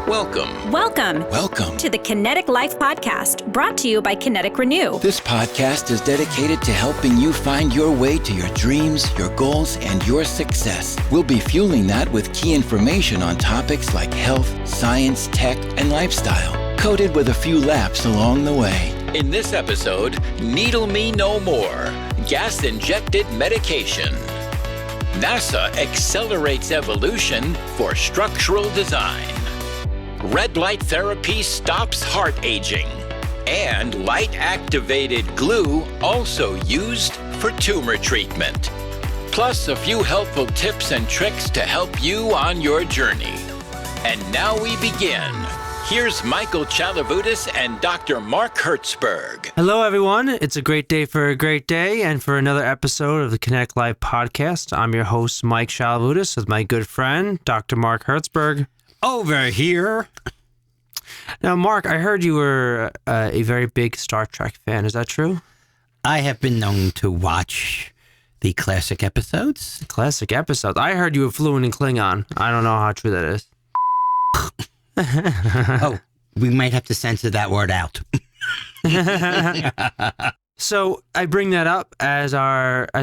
Welcome to the Kinetic Life Podcast, brought to you by Kinetic Renew. This podcast is dedicated to helping you find your way to your dreams, your goals, and your success. We'll be fueling that with key information on topics like health, science, tech, and lifestyle, coated with a few laughs along the way. In this episode, Needle Me No More, gas-injected medication. NASA accelerates evolution for structural design. Red light therapy stops heart aging. And light-activated glue also used for tumor treatment. Plus a few helpful tips and tricks to help you on your journey. And now we begin. Here's Michael Chalavutis and Dr. Mark Hertzberg. Hello, everyone. It's a great day for a great day and for another episode of the Kinetic Life Podcast. I'm your host, Mike Chalavutis, with my good friend, Dr. Mark Hertzberg. Over here. Now, Mark, I heard you were a very big Star Trek fan. Is that true? I have been known to watch the classic episodes. Classic episodes. I heard you were fluent in Klingon. I don't know how true that is. Oh, we might have to censor that word out. So I bring that up as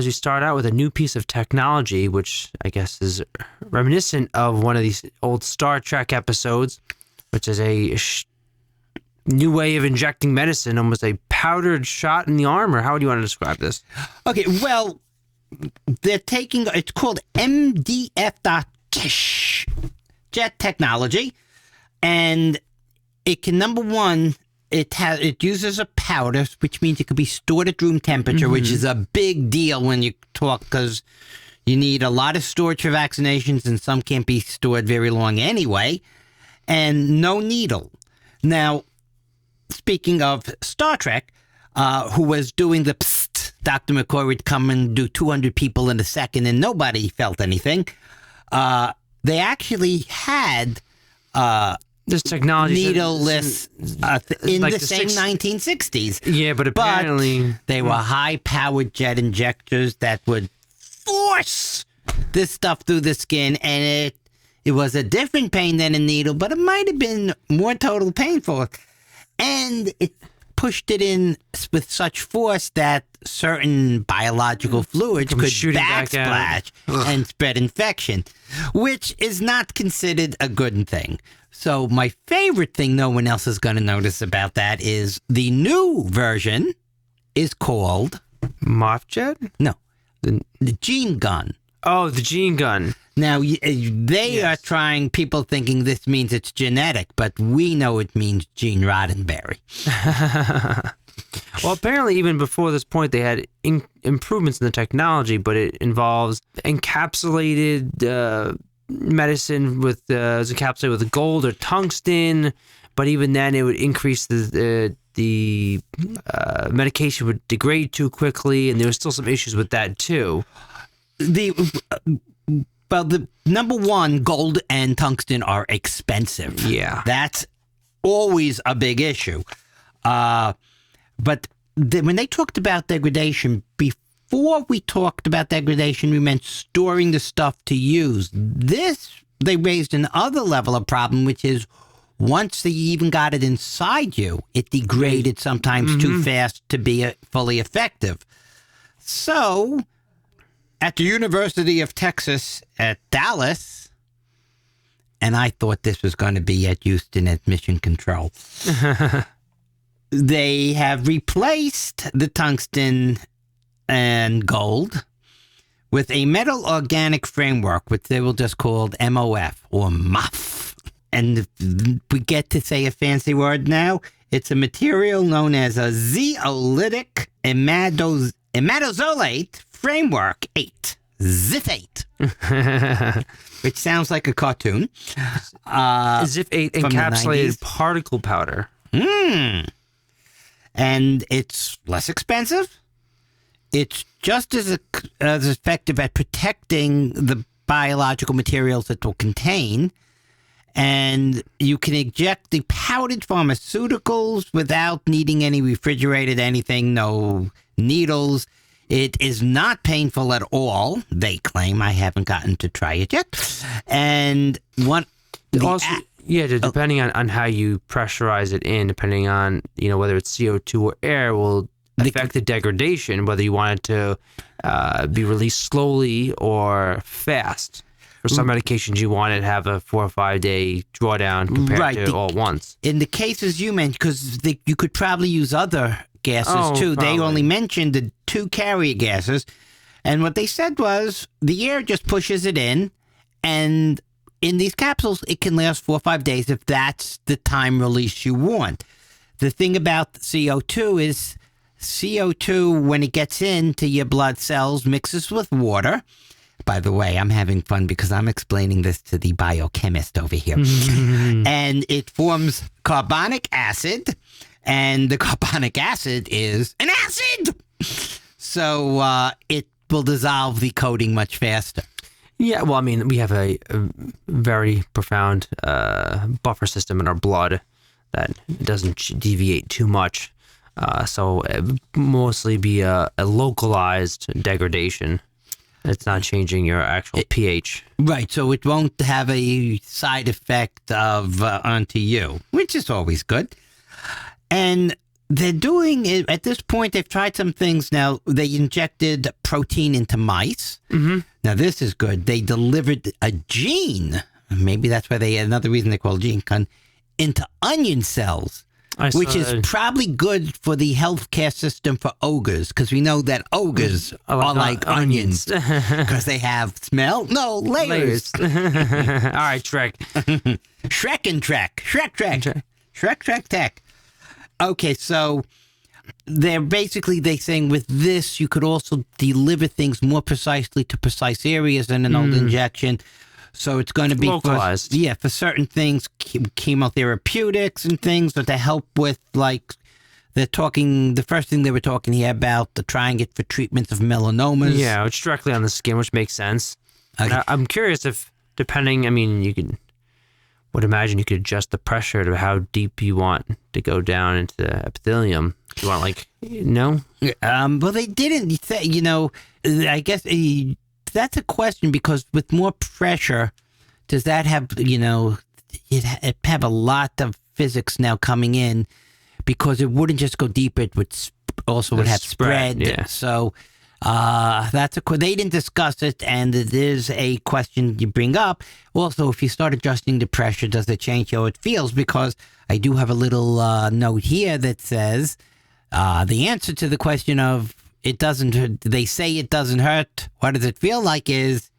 we start out with a new piece of technology, which I guess is reminiscent of one of these old Star Trek episodes, which is a new way of injecting medicine, almost a powdered shot in the arm, or how would you want to describe this? Okay, well, it's called MDF jet technology, and it can, number one, it uses a powder, which means it could be stored at room temperature, which is a big deal when you talk, because you need a lot of storage for vaccinations, and some can't be stored very long anyway, and no needle. Now, speaking of Star Trek, who was doing the psst, Dr. McCoy would come and do 200 people in a second, and nobody felt anything. They actually had this technology needleless in like the same 1960s. Yeah, but apparently they were high-powered jet injectors that would force this stuff through the skin, and it was a different pain than a needle, but it might have been more total painful. And it pushed it in with such force that certain biological fluids could backsplash and spread infection, which is not considered a good thing. So my favorite thing no one else is going to notice about that is the new version is called... Moth jet? No, the gene gun. Oh, the gene gun. Now, they are trying, people thinking this means it's genetic, but we know it means Gene Roddenberry. Well, apparently, even before this point, they had improvements in the technology, but it involves encapsulated medicine with encapsulated with gold or tungsten. But even then, it would increase the medication would degrade too quickly, and there was still some issues with that too. Well, the number one, gold and tungsten are expensive. Yeah. That's always a big issue. But when they talked about degradation, before we talked about degradation, we meant storing the stuff to use. This, they raised another level of problem, which is once they even got it inside you, it degraded sometimes too fast to be fully effective. So... at the University of Texas at Dallas, and I thought this was going to be at Houston at Mission Control. They have replaced the tungsten and gold with a metal organic framework, which they will just call MOF or MOF. And if we get to say a fancy word now, it's a material known as a zeolitic imadozolate framework 8, ZIF-8, which sounds like a cartoon. ZIF-8 encapsulated particle powder. And it's less expensive. It's just as effective at protecting the biological materials it will contain. And you can inject the powdered pharmaceuticals without needing any refrigerated anything, no needles. It is not painful at all, they claim. I haven't gotten to try it yet. And Yeah, depending on how you pressurize it in, depending on, whether it's CO2 or air, will affect the degradation, whether you want it to be released slowly or fast. For some medications, you want it to have a 4 or 5 day drawdown compared to all at once. In the cases you mentioned, because you could probably use other gases too. Probably. They only mentioned the 2 carrier gases. And what they said was the air just pushes it in, and in these capsules, it can last 4 or 5 days if that's the time release you want. The thing about CO2 is CO2, when it gets into your blood cells, mixes with water. By the way, I'm having fun because I'm explaining this to the biochemist over here. And it forms carbonic acid, and the carbonic acid is an acid. So it will dissolve the coating much faster. Yeah, well, I mean, we have a very profound buffer system in our blood that doesn't deviate too much. So it would mostly be a localized degradation. It's not changing your actual pH. Right, so it won't have a side effect of onto you, which is always good. And they're doing it, at this point, they've tried some things now. They injected protein into mice. Mm-hmm. Now, this is good. They delivered a gene, maybe that's why another reason they call it gene, into onion cells, which is probably good for the healthcare system for ogres, because we know that ogres are like onions, because they have smell? No, layers. All right, Shrek. Shrek and Trek. Shrek, Tech. Okay, so they're saying with this, you could also deliver things more precisely to precise areas than an old injection. So it's going to be localized. For certain things, chemotherapeutics and things, or to help with, like, the first thing they were talking here about, trying it for treatments of melanomas. Yeah, it's directly on the skin, which makes sense. Okay. I'm curious if, depending, I mean, would imagine you could adjust the pressure to how deep you want to go down into the epithelium. You want, no? Well, they didn't say, I guess that's a question, because with more pressure, does that have, it have a lot of physics now coming in, because it wouldn't just go deeper, it would have spread. Yeah. So they didn't discuss it, and it is a question you bring up. Also, if you start adjusting the pressure, does it change how it feels? Because I do have a little note here that says the answer to the question of it doesn't, they say it doesn't hurt, what does it feel like, is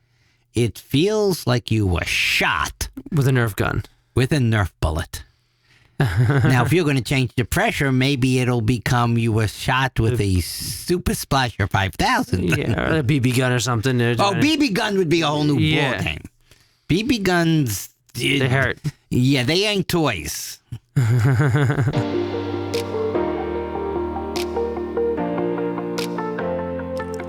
it feels like you were shot with a Nerf gun. With a Nerf bullet. Now, if you're going to change the pressure, maybe it'll become you were shot with a Super Splasher 5000. Yeah, or a BB gun or something. BB gun would be a whole new ballgame. BB guns... They hurt. Yeah, they ain't toys.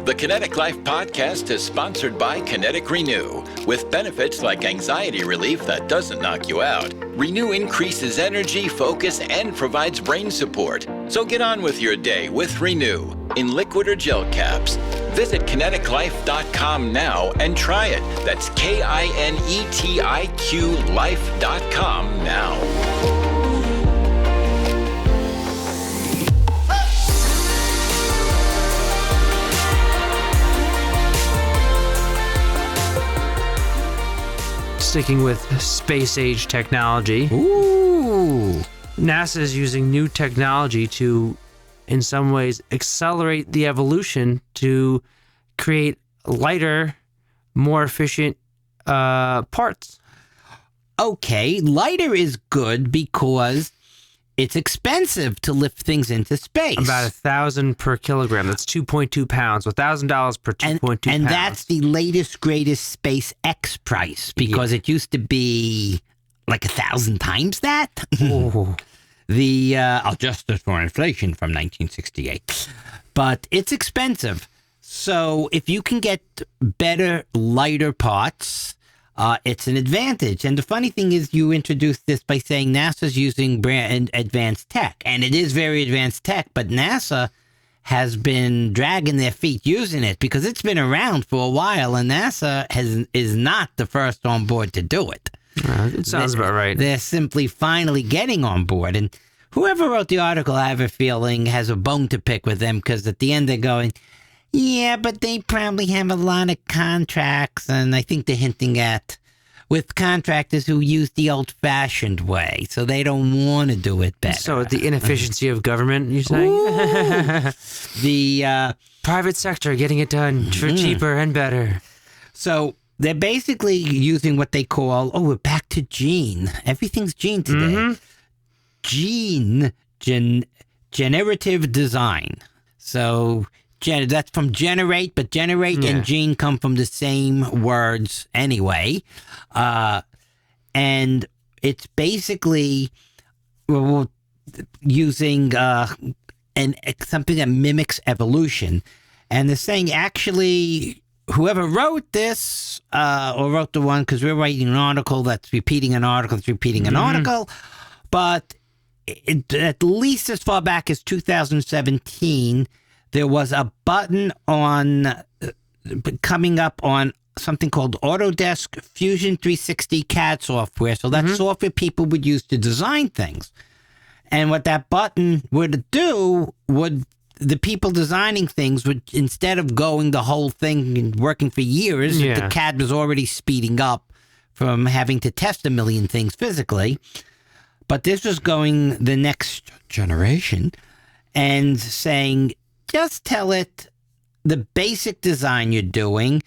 The Kinetic Life podcast is sponsored by KINETIQ Renew. With benefits like anxiety relief that doesn't knock you out, Renew increases energy, focus, and provides brain support. So get on with your day with Renew in liquid or gel caps. Visit kineticlife.com now and try it. That's KINETIQ life.com now. Sticking with space-age technology. Ooh. NASA is using new technology to, in some ways, accelerate the evolution to create lighter, more efficient parts. Okay, lighter is good because it's expensive to lift things into space. About $1,000 per kilogram. That's 2.2 pounds. $1,000 per 2.2 pounds. And that's the latest, greatest SpaceX price, because it used to be like 1,000 times that. Oh. Adjusted for inflation from 1968. But it's expensive. So if you can get better, lighter parts, it's an advantage. And the funny thing is, you introduced this by saying NASA's using advanced tech. And it is very advanced tech, but NASA has been dragging their feet using it because it's been around for a while, and NASA is not the first on board to do it. It sounds about right. They're simply finally getting on board. And whoever wrote the article, I have a feeling, has a bone to pick with them, because at the end they're going, yeah, but they probably have a lot of contracts. And I think they're hinting at with contractors who use the old-fashioned way, so they don't want to do it better. So the inefficiency of government, you're saying? The private sector getting it done for cheaper and better. So they're basically using what they call, we're back to gene. Everything's gene today. Generative design. So that's from generate, but generate and gene come from the same words anyway. And it's basically using something that mimics evolution. And they're saying, actually, whoever wrote this, or wrote the one, because we're writing an article that's repeating an article that's repeating an article, but at least as far back as 2017, there was a button on coming up on something called Autodesk Fusion 360 CAD software. So that's software people would use to design things. And what that button would do, the people designing things would, instead of going the whole thing and working for years, the CAD was already speeding up from having to test a million things physically. But this was going the next generation and saying, just tell it the basic design you're doing,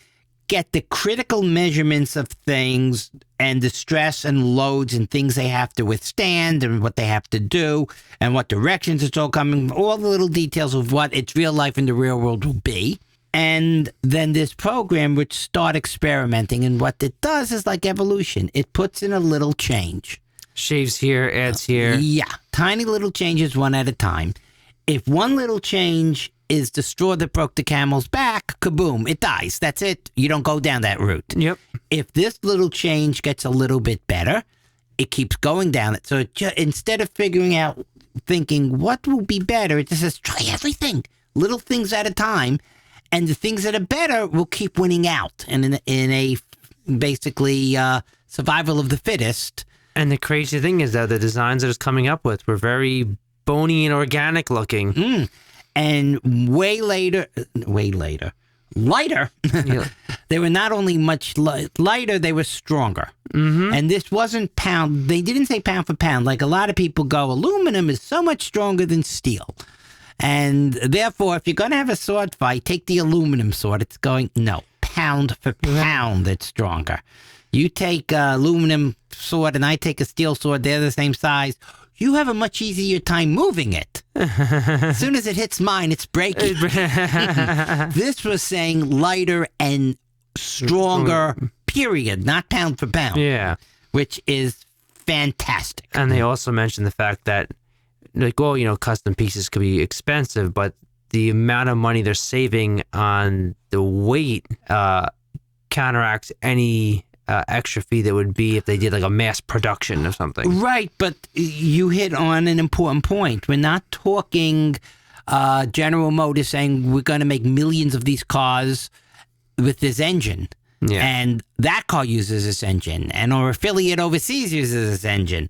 get the critical measurements of things and the stress and loads and things they have to withstand and what they have to do and what directions it's all coming, all the little details of what its real life in the real world will be. And then this program would start experimenting, and what it does is like evolution. It puts in a little change. Shaves here, adds here. Yeah, tiny little changes one at a time. If one little change is the straw that broke the camel's back, kaboom, it dies. That's it. You don't go down that route. Yep. If this little change gets a little bit better, it keeps going down it. So instead of thinking what will be better, it just says try everything, little things at a time, and the things that are better will keep winning out. And in a basically survival of the fittest. And the crazy thing is that the designs that it's coming up with were very bony and organic looking. And lighter. They were not only much lighter, they were stronger. And this wasn't pound. They didn't say pound for pound. Like a lot of people go, aluminum is so much stronger than steel. And therefore, if you're going to have a sword fight, take the aluminum sword. It's going, no, pound for pound, it's stronger. You take aluminum sword and I take a steel sword, they're the same size. You have a much easier time moving it. As soon as it hits mine, it's breaking. This was saying lighter and stronger, period, not pound for pound. Yeah. Which is fantastic. And they also mentioned the fact that, like, well, custom pieces could be expensive, but the amount of money they're saving on the weight counteracts any extra fee that would be if they did like a mass production of something. Right, but you hit on an important point. We're not talking General Motors saying we're going to make millions of these cars with this engine. Yeah. And that car uses this engine, and our affiliate overseas uses this engine.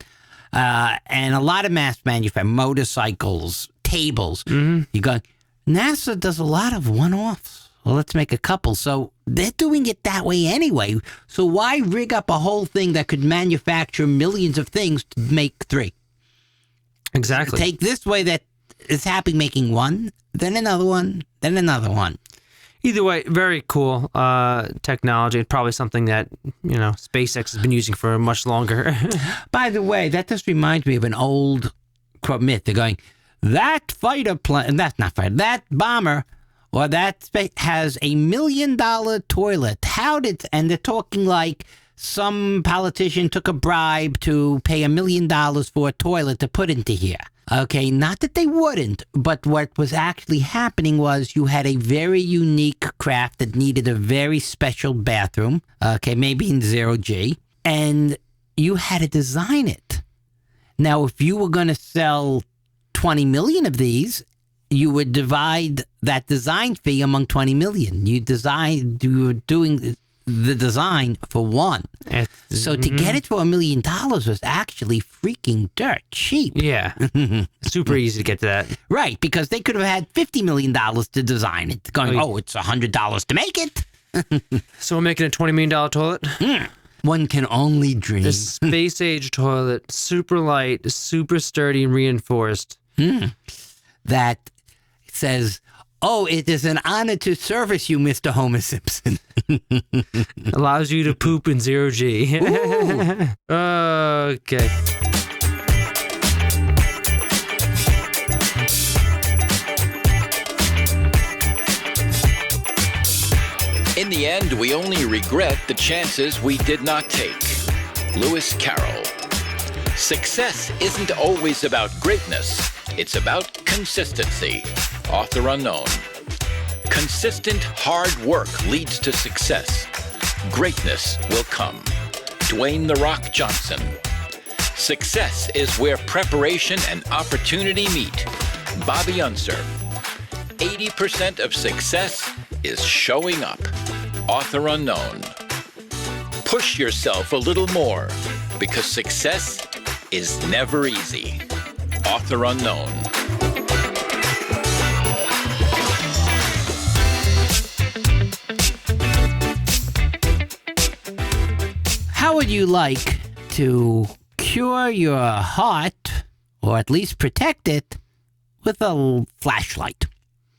And a lot of mass manufacturing, motorcycles, tables. You go, NASA does a lot of one-offs. Well, let's make a couple. So they're doing it that way anyway. So why rig up a whole thing that could manufacture millions of things to make 3? Exactly. Take this way that is happy making one, then another one, then another one. Either way, very cool technology. Probably something that, SpaceX has been using for much longer. By the way, that just reminds me of an old myth. They're going, that bomber or that space has $1 million toilet. And they're talking like some politician took a bribe to pay $1 million for a toilet to put into here. Okay, not that they wouldn't, but what was actually happening was you had a very unique craft that needed a very special bathroom, okay, maybe in 0G, and you had to design it. Now, if you were going to sell 20 million of these, you would divide that design fee among 20 million. You were doing the design for one. So to get it for $1 million was actually freaking dirt cheap. Yeah. Super easy to get to that. Right, because they could have had $50 million to design it. Going, it's $100 to make it. So we're making a $20 million toilet? One can only dream. The space age toilet, super light, super sturdy and reinforced. That says, it is an honor to service you, Mr. Homer Simpson. Allows you to poop in 0G. Okay. In the end, we only regret the chances we did not take. Lewis Carroll. Success isn't always about greatness. It's about consistency. Author unknown. Consistent hard work leads to success. Greatness will come. Dwayne "The Rock" Johnson. Success is where preparation and opportunity meet. Bobby Unser. 80% of success is showing up. Author unknown. Push yourself a little more, because success is never easy. Author unknown. How would you like to cure your heart, or at least protect it, with a flashlight?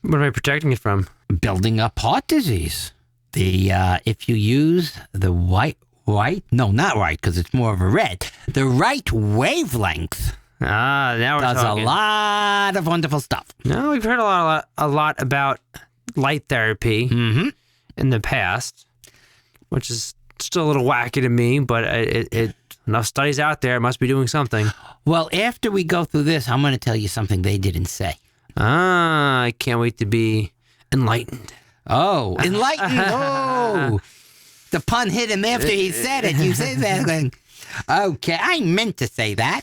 What am I protecting it from? Building up heart disease. If you use the not white, because it's more of a red. The right wavelength Now we're does talking. a lot of wonderful stuff. No, we've heard a lot about light therapy in the past, which is still a little wacky to me, but it enough studies out there. It must be doing something. Well, after we go through this, I'm going to tell you something they didn't say. I can't wait to be enlightened. Oh, enlightened. Oh, the pun hit him after he said it. You said that. Okay, I meant to say that.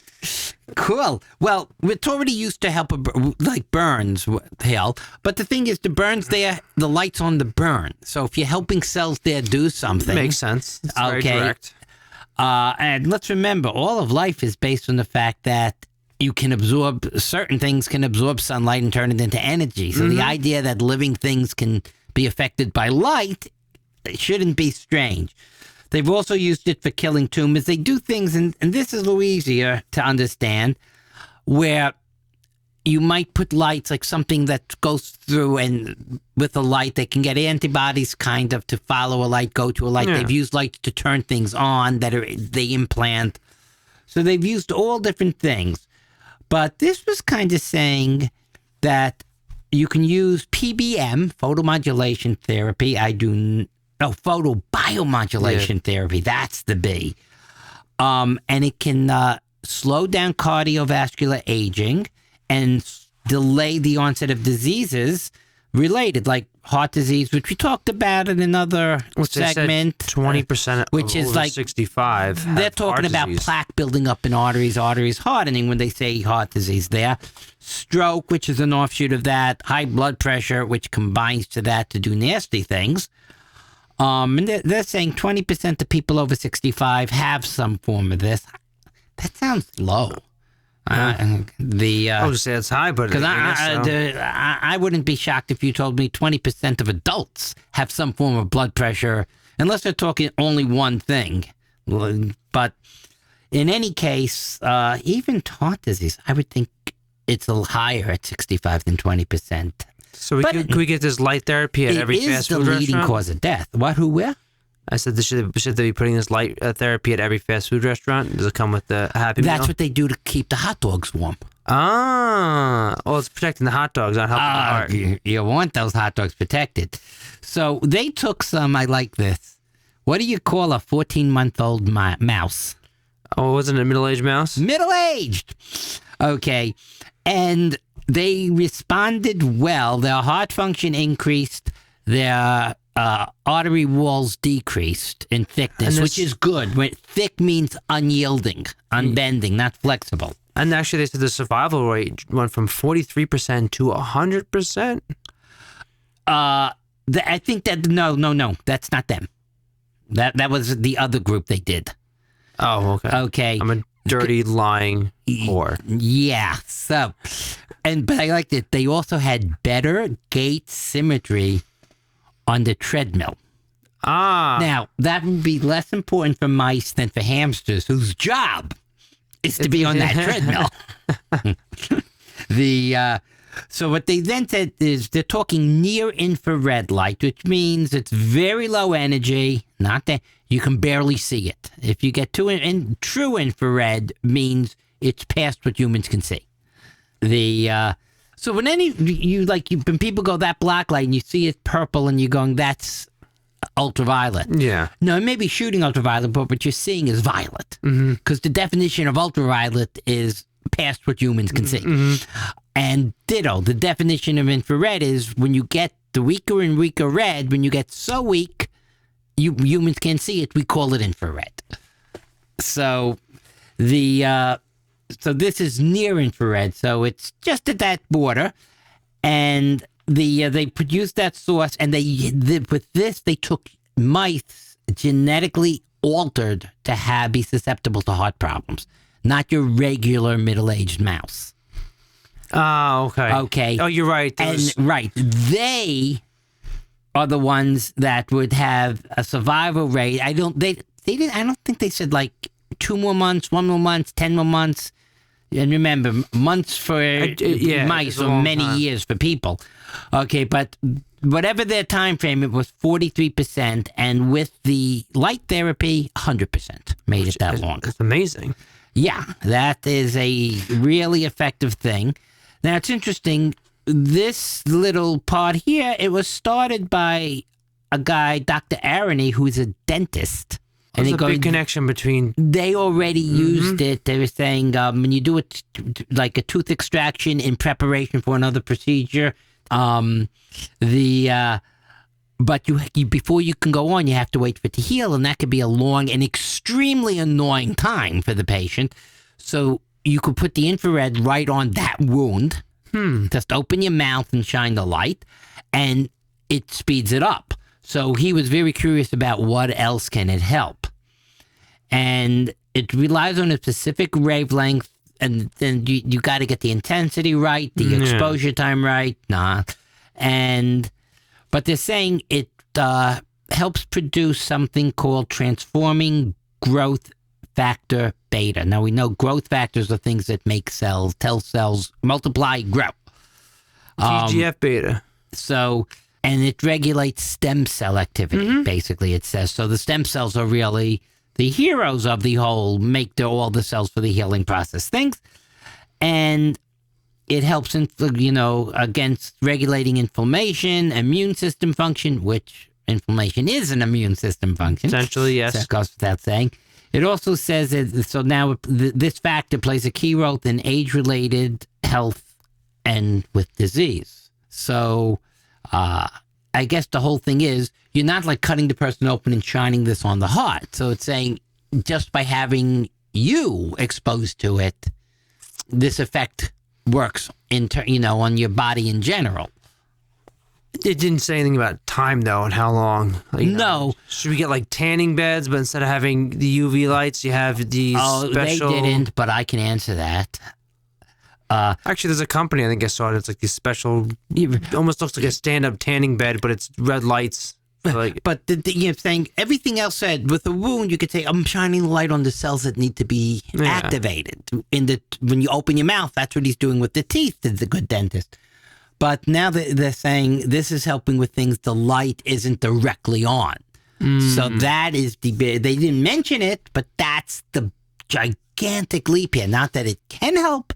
Cool. Well, it's already used to help, like burns, hell. But the thing is, the burns there, the light's on the burn. So if you're helping cells there do something. Makes sense. It's very direct. And let's remember, all of life is based on the fact that you can absorb, certain things can absorb sunlight and turn it into energy. So the idea that living things can be affected by light shouldn't be strange. They've also used it for killing tumors. They do things, and this is a little easier to understand, where you might put lights, like something that goes through, and with a light, they can get antibodies kind of to follow a light, go to a light. Yeah. They've used lights to turn things on that they implant. So they've used all different things. But this was kind of saying that you can use PBM, photomodulation therapy. Photobiomodulation therapy. That's the B. And it can slow down cardiovascular aging and delay the onset of diseases related, like heart disease, which we talked about in another segment. 20% which is over like 65. They're talking about plaque building up in arteries hardening when they say heart disease there. Stroke, which is an offshoot of that. High blood pressure, which combines to that to do nasty things. And they're saying 20% of people over 65 have some form of this. That sounds low. I would say it's high, but because I wouldn't be shocked if you told me 20% of adults have some form of blood pressure, unless they're talking only one thing. But in any case, even heart disease, I would think it's a little higher at 65 than 20%. So can we get this light therapy at every fast food restaurant? It is the leading cause of death. What? Who? Where? I said, should they be putting this light therapy at every fast food restaurant? Does it come with the Happy Meal? That's what they do to keep the hot dogs warm. It's protecting the hot dogs, not helping the heart. You want those hot dogs protected. So they took some, I like this. What do you call a 14-month-old mouse? Oh, wasn't it a middle-aged mouse? Middle-aged! Okay. And they responded well. Their heart function increased. Their artery walls decreased in thickness, which is good. Thick means unyielding, unbending, not flexible. And actually, they said the survival rate went from 43% to 100%. I think that no, that's not them. That was the other group they did. Oh, okay. Okay. I'm a dirty, lying whore. Yeah. So, but I liked it. They also had better gait symmetry on the treadmill. Ah. Now, that would be less important for mice than for hamsters, whose job is to be on that treadmill. So what they then said is they're talking near infrared light, which means it's very low energy, not that you can barely see it. If you get to true infrared, means it's past what humans can see. So when when people go that black light and you see it purple and you're going, that's ultraviolet. Yeah. No, it may be shooting ultraviolet, but what you're seeing is violet. Because the definition of ultraviolet is past what humans can see. And ditto, the definition of infrared is when you get the weaker and weaker red, when you get so weak, humans can't see it, we call it infrared. So so this is near infrared, so it's just at that border. And they produced that source, and with this they took mice genetically altered to be susceptible to heart problems, not your regular middle-aged mouse. Oh, okay. Okay. Oh, you're right. Right. They are the ones that would have a survival rate. I don't think they said like 2 more months, 1 more month, 10 more months. And remember, months for mice or many years for people. Okay, but whatever their time frame, it was 43%, and with the light therapy, 100% made it that long. It's amazing. Yeah, that is a really effective thing. Now, it's interesting, this little part here, it was started by a guy, Dr. Arony, who's a dentist. There's a big connection between... They already used it. They were saying when you do it like a tooth extraction in preparation for another procedure, but you before you can go on, you have to wait for it to heal, and that could be a long and extremely annoying time for the patient. So you could put the infrared right on that wound. Just open your mouth and shine the light, and it speeds it up. So he was very curious about what else can it help. And it relies on a specific wavelength, and then you got to get the intensity right, the exposure time right. But they're saying it helps produce something called transforming growth factor beta. Now we know growth factors are things that make tell cells multiply, grow. TGF beta. So, and it regulates stem cell activity, basically, it says. So the stem cells are really the heroes of the whole all the cells for the healing process things. And it helps, against regulating inflammation, immune system function, which inflammation is an immune system function. Essentially, yes. That goes without saying. It also says so now this factor plays a key role in age-related health and with disease. So I guess the whole thing is you're not like cutting the person open and shining this on the heart. So it's saying just by having you exposed to it, this effect works on your body in general. It didn't say anything about time, though, and how long. No. Should we get, like, tanning beds, but instead of having the UV lights, you have these special... they didn't, but I can answer that. Actually, there's a company, I think I saw it. It's like these special... It almost looks like a stand-up tanning bed, but it's red lights. But you're saying everything else said, with a wound, you could say, I'm shining the light on the cells that need to be activated. When you open your mouth, that's what he's doing with the teeth, is a good dentist. But now they're saying this is helping with things the light isn't directly on. So that is they didn't mention it, but that's the gigantic leap here. Not that it can help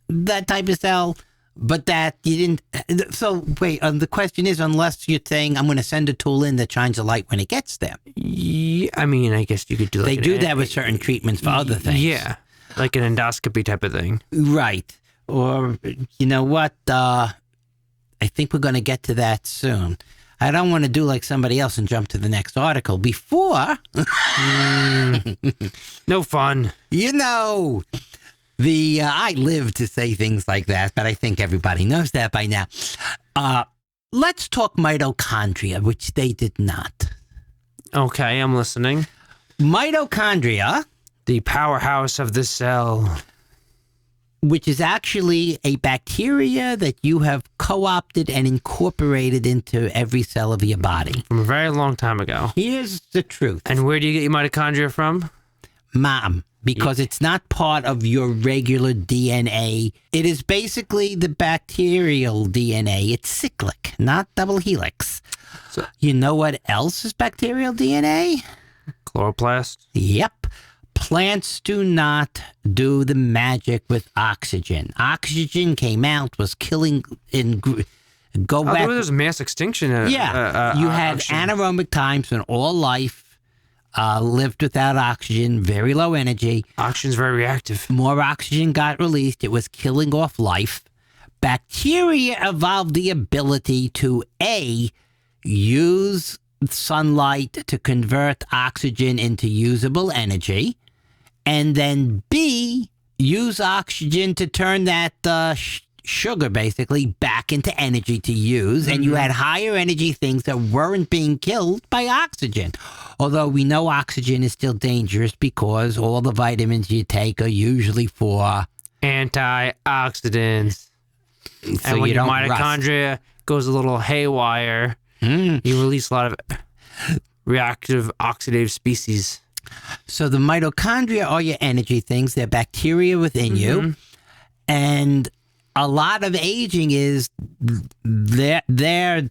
that type of cell, but that you didn't. So wait, the question is, unless you're saying I'm going to send a tool in that shines a light when it gets there. Yeah, I mean, I guess you could do. They do that with certain treatments for other things. Yeah, like an endoscopy type of thing. Right. Or you know what? I think we're going to get to that soon. I don't want to do like somebody else and jump to the next article before. No fun. I live to say things like that, but I think everybody knows that by now. Let's talk mitochondria, which they did not. Okay, I'm listening. Mitochondria, The powerhouse of the cell. which is actually a bacteria that you have co-opted and incorporated into every cell of your body. From a very long time ago. Here's the truth. And where do you get your mitochondria from? Mom, because it's not part of your regular DNA. It is basically the bacterial DNA. It's cyclic, not double helix. So- You know what else is bacterial DNA? Chloroplast. Yep. Plants do not do the magic with oxygen. Oxygen came out, was killing and go back. There was a mass extinction. You had oxygen. anaerobic times when all life lived without oxygen, very low energy. Oxygen's very reactive. More oxygen got released. It was killing off life. Bacteria evolved the ability to use sunlight to convert oxygen into usable energy, and then B, use oxygen to turn that sugar basically back into energy to use. And you had higher energy things that weren't being killed by oxygen. Although we know oxygen is still dangerous because all the vitamins you take are usually for Antioxidants. so And when you your don't rust. mitochondria goes a little haywire, you release a lot of reactive oxidative species. So the mitochondria are your energy things. They're bacteria within you. And a lot of aging is they're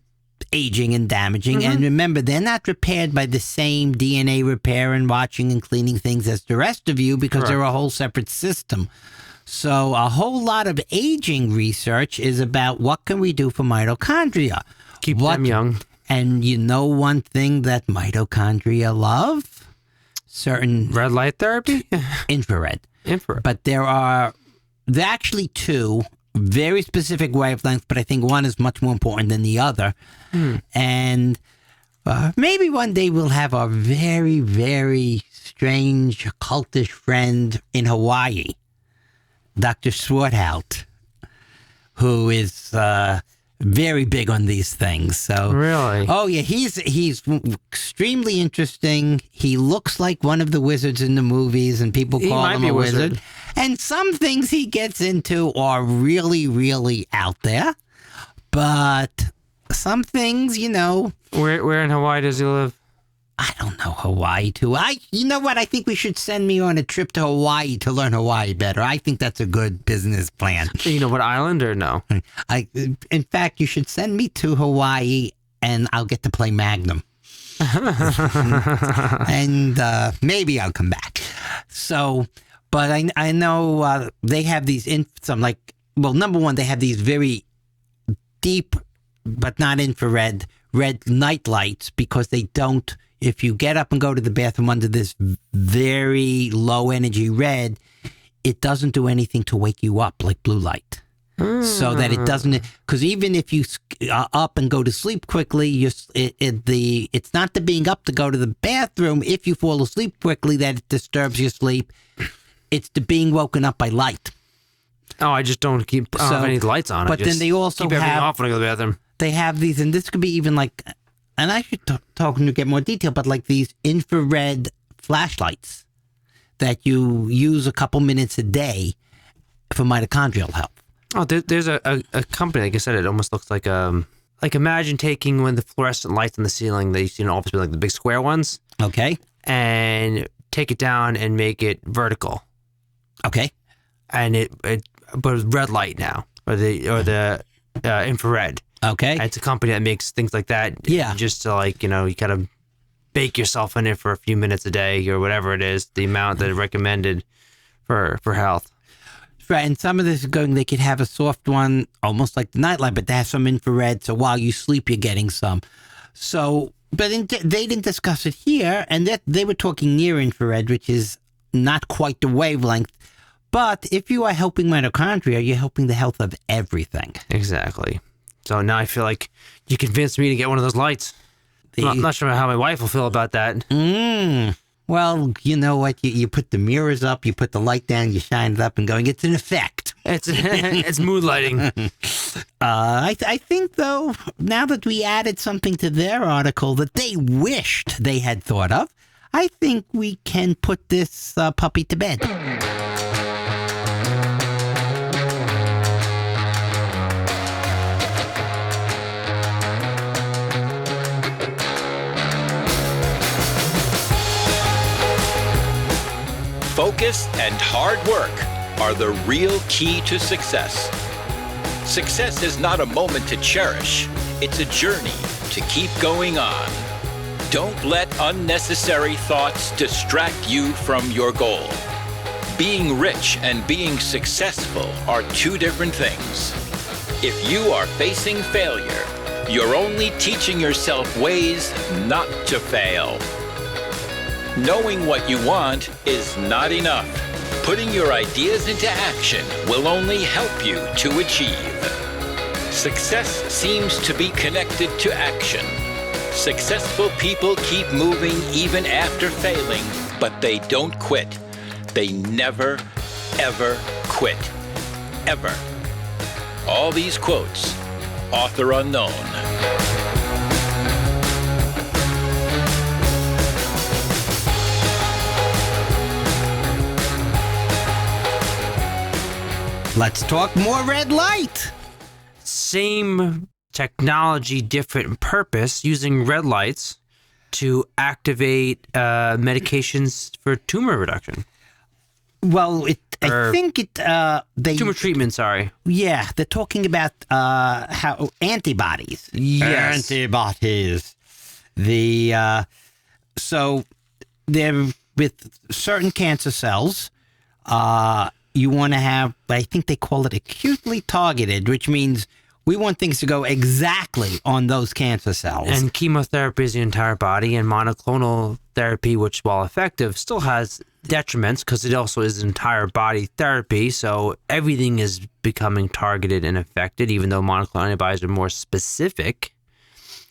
aging and damaging. And remember, they're not repaired by the same DNA repair and watching and cleaning things as the rest of you because they're a whole separate system. So a whole lot of aging research is about what can we do for mitochondria. Keep them young. And you know one thing that mitochondria love? Certain Red light therapy? infrared. Infrared. But there are actually two very specific wavelengths, but I think one is much more important than the other. And maybe one day we'll have our very, very strange cultish friend in Hawaii, Dr. Swarthout, who is very big on these things. So Really? Oh yeah, he's extremely interesting. He looks like one of the wizards in the movies, and people He call might him be a a wizard. wizard. And some things he gets into are really, really out there. But some things, Where in Hawaii does he live? I don't know Hawaii too. You know what? I think we should send me on a trip to Hawaii to learn Hawaii better. I think that's a good business plan. You know what island or no? In fact, you should send me to Hawaii, and I'll get to play Magnum. And maybe I'll come back. So, but I know they have these number one, they have these very deep but not infrared red night lights because they don't. If you get up and go to the bathroom under this very low energy red, it doesn't do anything to wake you up like blue light. So that it doesn't, because even if you are up and go to sleep quickly, it's not the being up to go to the bathroom if you fall asleep quickly that it disturbs your sleep. It's the being woken up by light. Oh, I just don't have any lights on. But I just then they also keep everything have- off when I go to the bathroom. They have these, and this could be even like, and I should talk to get more detail, but like these infrared flashlights that you use a couple minutes a day for mitochondrial health. Oh, there's a company, like I said, it almost looks like imagine taking one of the fluorescent lights on the ceiling that you see in office, like the big square ones, Okay. and take it down and make it vertical, Okay. and but with red light now, or the infrared. Okay. And it's a company that makes things like that. Yeah. Just to you kind of bake yourself in it for a few minutes a day or whatever it is, the amount that is recommended for health. Right, and some of this is going, they could have a soft one, almost like the nightlight, but they have some infrared, so while you sleep, you're getting some. So, but they didn't discuss it here, and they were talking near infrared, which is not quite the wavelength. But if you are helping mitochondria, you're helping the health of everything. Exactly. So now I feel like you convinced me to get one of those lights. I'm not sure how my wife will feel about that. Well, you know what? You put the mirrors up, you put the light down, you shine it up and going, it's an effect. It's mood lighting. I think, though, now that we added something to their article that they wished they had thought of, I think we can put this puppy to bed. Focus and hard work are the real key to success. Success is not a moment to cherish. It's a journey to keep going on. Don't let unnecessary thoughts distract you from your goal. Being rich and being successful are two different things. If you are facing failure, you're only teaching yourself ways not to fail. Knowing what you want is not enough. Putting your ideas into action will only help you to achieve. Success seems to be connected to action. Successful people keep moving even after failing, but they don't quit. They never, ever quit. Ever. All these quotes, author unknown. Let's talk more red light. Same technology, different purpose, using red lights to activate medications for tumor reduction. Well, I think they tumor treatment. Sorry. Yeah, they're talking about how antibodies. Yes. Antibodies. So they're with certain cancer cells. You want to have, I think they call it acutely targeted, which means we want things to go exactly on those cancer cells. And chemotherapy is the entire body, and monoclonal therapy, which, while effective, still has detriments because it also is entire body therapy. So everything is becoming targeted and affected, even though monoclonal antibodies are more specific.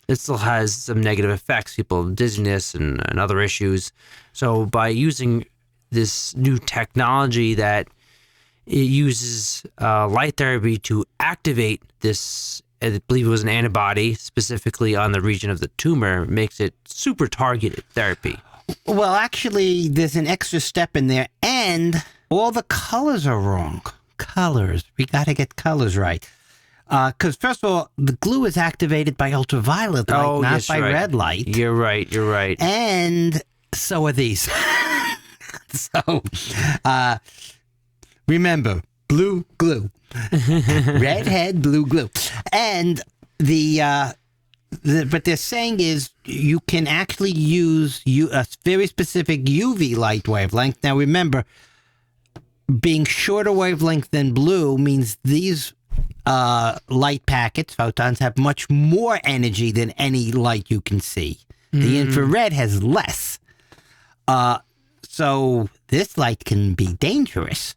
It still has some negative effects, people have dizziness and other issues. So by using this new technology that it uses light therapy to activate this, I believe it was an antibody specifically on the region of the tumor, makes it super targeted therapy. Well, actually, there's an extra step in there, and all the colors are wrong. Colors. We got to get colors right. Because, first of all, the glue is activated by ultraviolet light, not by red light. You're right. And so are these. So, remember, blue glue. Redhead, blue glue. And what they're saying is you can actually use a very specific UV light wavelength. Now, remember, being shorter wavelength than blue means these light packets, photons, have much more energy than any light you can see. The infrared has less. So this light can be dangerous.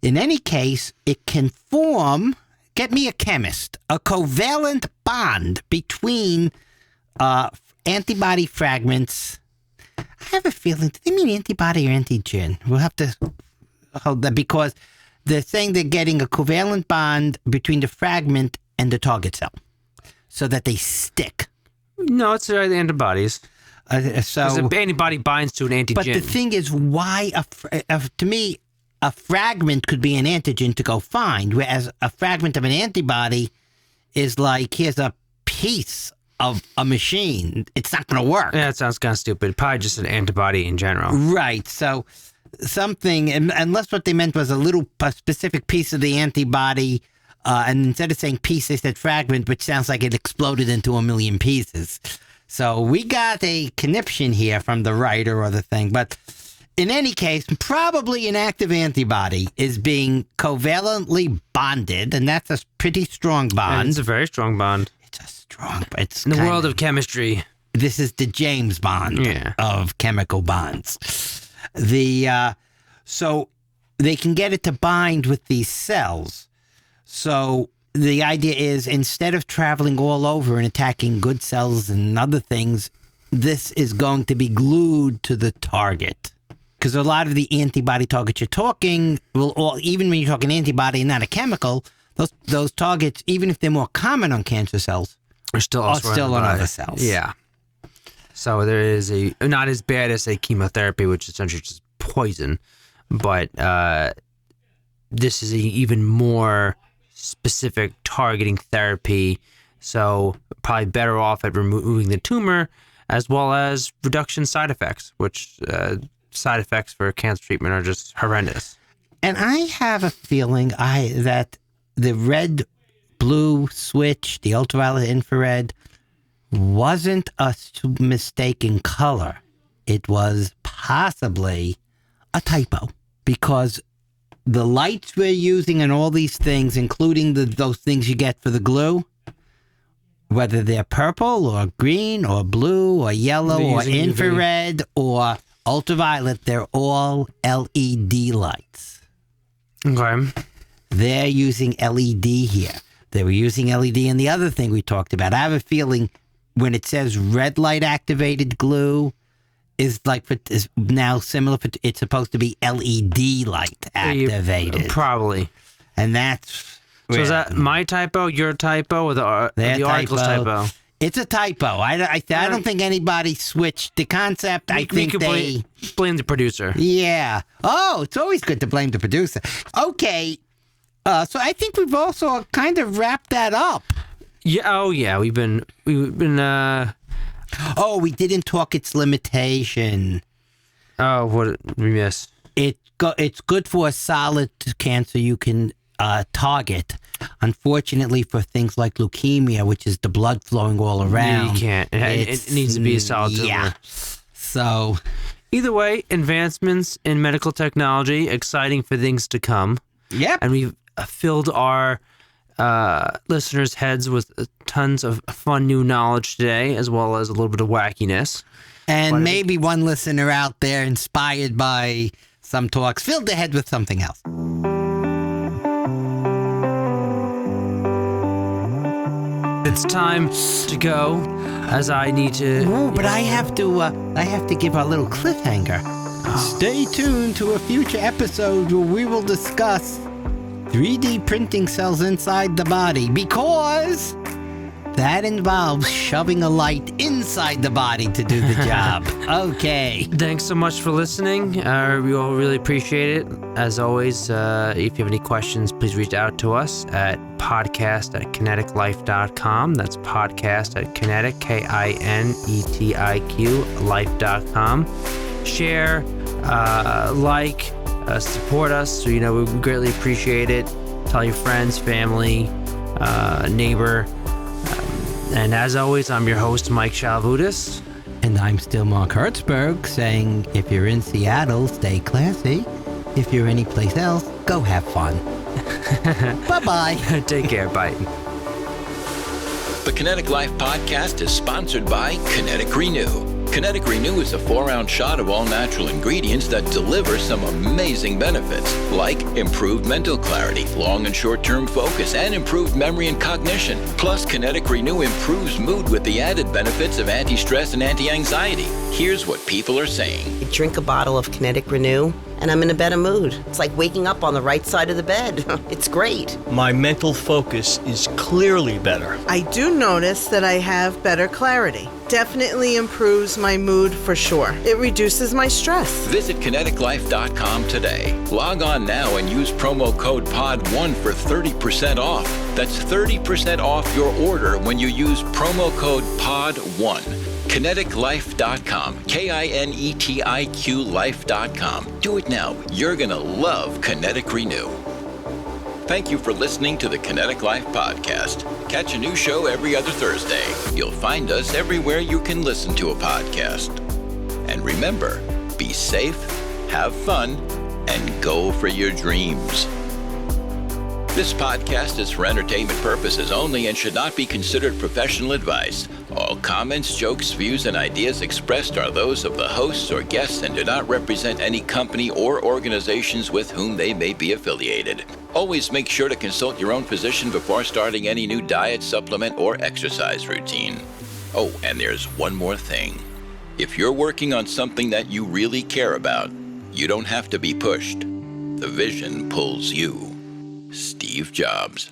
In any case, it can form, get me a chemist, a covalent bond between antibody fragments. I have a feeling, do they mean antibody or antigen? We'll have to hold that because they're saying they're getting a covalent bond between the fragment and the target cell so that they stick. No, it's the antibodies. So the antibody binds to an antigen. But the thing is, why, to me, a fragment could be an antigen to go find, whereas a fragment of an antibody is like, here's a piece of a machine. It's not going to work. Yeah, it sounds kind of stupid. Probably just an antibody in general. Right. So something, unless what they meant was a specific piece of the antibody, and instead of saying piece, they said fragment, which sounds like it exploded into a million pieces. So we got a conniption here from the writer or the thing. But in any case, probably an active antibody is being covalently bonded, and that's a pretty strong bond. And it's a very strong bond. It's a strong, it's in the world of chemistry. This is the James Bond of chemical bonds. So they can get it to bind with these cells. So the idea is, instead of traveling all over and attacking good cells and other things, this is going to be glued to the target. because a lot of the antibody targets you're talking, even when you're talking antibody and not a chemical, those targets, even if they're more common on cancer cells, are still on other cells. Yeah. So there is not as bad as a chemotherapy, which is essentially just poison, but this is an even more specific targeting therapy. So probably better off at removing the tumor as well as reduction side effects, which side effects for cancer treatment are just horrendous. And I have a feeling that the red-blue switch, the ultraviolet infrared, wasn't a mistaken color. It was possibly a typo, because the lights we're using and all these things, including those things you get for the glue, whether they're purple or green or blue or yellow or infrared or ultraviolet, they're all LED lights. Okay. They're using LED here. They were using LED in the other thing we talked about. I have a feeling when it says red light activated glue is now similar. It's supposed to be LED light activated. Probably. And that's... So is that my typo, your typo, or the article's typo? It's a typo. I don't think anybody switched the concept. I think they... Blame the producer. Yeah. Oh, it's always good to blame the producer. Okay. So I think we've also kind of wrapped that up. Yeah. Oh, yeah. We've been. Oh, we didn't talk its limitation. Oh, what did we miss? It's good for a solid cancer you can target. Unfortunately, for things like leukemia, which is the blood flowing all around, you can't. It needs to be a solid tumor. Yeah. So, either way, advancements in medical technology, exciting for things to come. Yep. And we've filled our listeners' heads with tons of fun new knowledge today, as well as a little bit of wackiness. And maybe one listener out there, inspired by some talks, filled their head with something else. It's time to go, as I need to... Oh, but I have to give a little cliffhanger. Stay tuned to a future episode where we will discuss 3D printing cells inside the body, because that involves shoving a light inside the body to do the job. Okay. Thanks so much for listening. We all really appreciate it. As always, if you have any questions, please reach out to us at podcast@kineticlife.com. That's podcast@kinetic, KINETIQ, life.com. Share, like, support us. So, we greatly appreciate it. Tell your friends, family, neighbor. And as always, I'm your host, Mike Shalvudis. And I'm still Mark Hertzberg, saying if you're in Seattle, stay classy. If you're anyplace else, go have fun. Bye-bye. Take care. Bye. The Kinetic Life podcast is sponsored by Kinetic Renew. Kinetic Renew is a 4-ounce shot of all natural ingredients that deliver some amazing benefits, like improved mental clarity, long and short-term focus, and improved memory and cognition. Plus, Kinetic Renew improves mood with the added benefits of anti-stress and anti-anxiety. Here's what people are saying. I drink a bottle of Kinetic Renew, and I'm in a better mood. It's like waking up on the right side of the bed. It's great. My mental focus is clearly better. I do notice that I have better clarity. Definitely improves my mood for sure. It reduces my stress. Visit kineticlife.com today. Log on now and use promo code POD1 for 30% off. That's 30% off your order when you use promo code POD1. KineticLife.com, KINETIQ Life.com. Do it now. You're going to love Kinetic Renew. Thank you for listening to the Kinetic Life podcast. Catch a new show every other Thursday. You'll find us everywhere you can listen to a podcast. And remember, be safe, have fun, and go for your dreams. This podcast is for entertainment purposes only and should not be considered professional advice. All comments, jokes, views, and ideas expressed are those of the hosts or guests and do not represent any company or organizations with whom they may be affiliated. Always make sure to consult your own physician before starting any new diet, supplement, or exercise routine. Oh, and there's one more thing. If you're working on something that you really care about, You don't have to be pushed. The vision pulls you. Steve Jobs.